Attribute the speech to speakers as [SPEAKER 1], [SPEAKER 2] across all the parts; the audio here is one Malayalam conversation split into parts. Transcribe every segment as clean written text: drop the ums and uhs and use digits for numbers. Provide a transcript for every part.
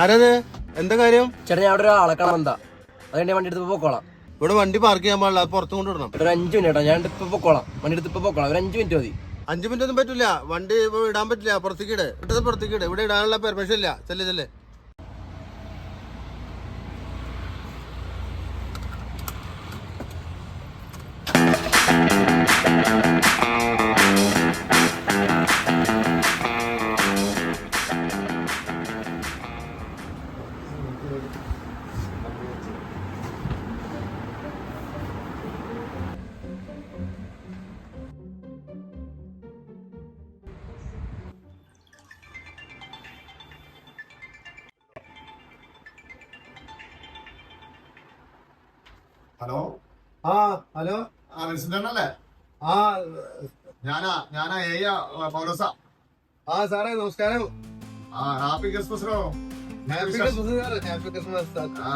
[SPEAKER 1] ആരത്? എന്താ കാര്യം?
[SPEAKER 2] ചേട്ടാ ഞാൻ അവിടെ ഒരാളെ കാണാൻ എന്താ അതെന്നെ വണ്ടി എടുത്ത് പോക്കോളാം.
[SPEAKER 1] ഇവിടെ വണ്ടി പാർക്ക് ചെയ്യാൻ പാടില്ല, അത് പുറത്തു കൊണ്ടുവിടണം.
[SPEAKER 2] ഒരു 5 മിനിറ്റ് കേട്ടോ, ഞാൻ ഇപ്പൊ പൊക്കോളാം. വണ്ടി എടുത്ത് ഇപ്പൊ പൊക്കോളാം, ഒരു 5 മിനിറ്റ് മതി.
[SPEAKER 1] 5 മിനിറ്റ് ഒന്നും പറ്റില്ല, വണ്ടി ഇടാൻ പറ്റില്ല. പുറത്തേക്ക് ഇട്, ഇട്ടത് പുറത്തേക്ക് ഇട്. ഇവിടെ ഇടാനുള്ള പെർമിഷൻ ഇല്ല. ചെല്ലേ.
[SPEAKER 3] Hello
[SPEAKER 1] hello.
[SPEAKER 3] വിൻസെന്റല്ലേ? ഞാനാ പൗലോസ.
[SPEAKER 1] സാറേ നമസ്കാരം.
[SPEAKER 3] ഹാപ്പി ക്രിസ്മസിനോ?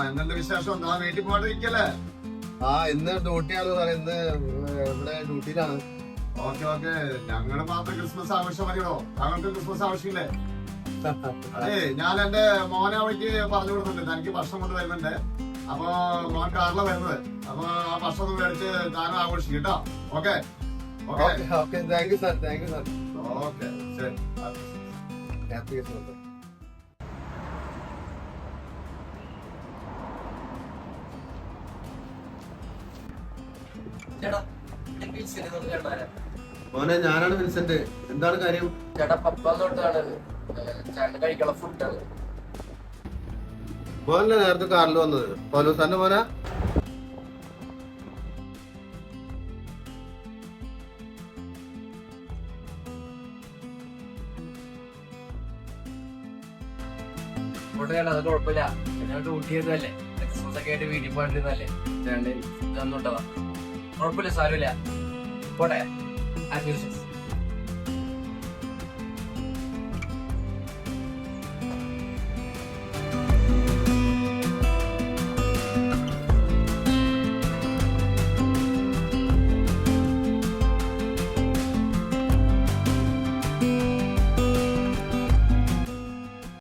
[SPEAKER 3] എന്തെന്റെ വിശേഷം? ഞാൻ വീട്ടിൽ പോയിട്ടിരിക്കല്ലേ?
[SPEAKER 1] ഇന്ന് ഡ്യൂട്ടിയാണ് സാറേ, ഇന്ന് ഇവിടെ ഡ്യൂട്ടിയിലാണ്.
[SPEAKER 3] ഓക്കെ ഞങ്ങള് മാത്രം ക്രിസ്മസ് ആവശ്യം മതിയോ? താങ്കൾക്ക് ക്രിസ്മസ് ആവശ്യമില്ലേ? അതെ, ഞാൻ എന്റെ മോനെ അവിടേക്ക് പറഞ്ഞു കൊടുക്കുന്നുണ്ട്, എനിക്ക് ഭക്ഷണം കൊണ്ട് വരുന്നുണ്ട്. അപ്പൊ മോൻ കാറിലാണ് വരുന്നത്. അപ്പൊ ആ ഭക്ഷണം ഒന്ന് മേടിച്ച് താനും ആഘോഷിക്കും കേട്ടോ. Okay
[SPEAKER 1] thank you sir.
[SPEAKER 3] Okay ശരി.
[SPEAKER 1] Happy Christmas.
[SPEAKER 2] ചേട്ടാ
[SPEAKER 1] മോനെ, ഞാനാണ് വിൻസെന്റ്. എന്താണ് കാര്യം?
[SPEAKER 2] ചേട്ടാ പപ്പ തൊട്ടാണ് ചേട്ടൻ കഴിക്കാനുള്ള ഫുഡാണ്.
[SPEAKER 1] മോനല്ലേ നേരത്തെ കാറിൽ വന്നത്? പൗലോസാന്റെ മോനാ?
[SPEAKER 2] അത് കുഴപ്പമില്ല, ഞാൻ ഡ്യൂട്ടി ചെയ്തതല്ലേ, ക്രിസ്മസ് ഒക്കെ ആയിട്ട് വീട്ടിൽ പോയിട്ടിരുന്നല്ലേ, ചേട്ടൻ തന്നിട്ടതാ. കുഴപ്പമില്ല, സാരമില്ല. പോട്ടെ. Happy Christmas.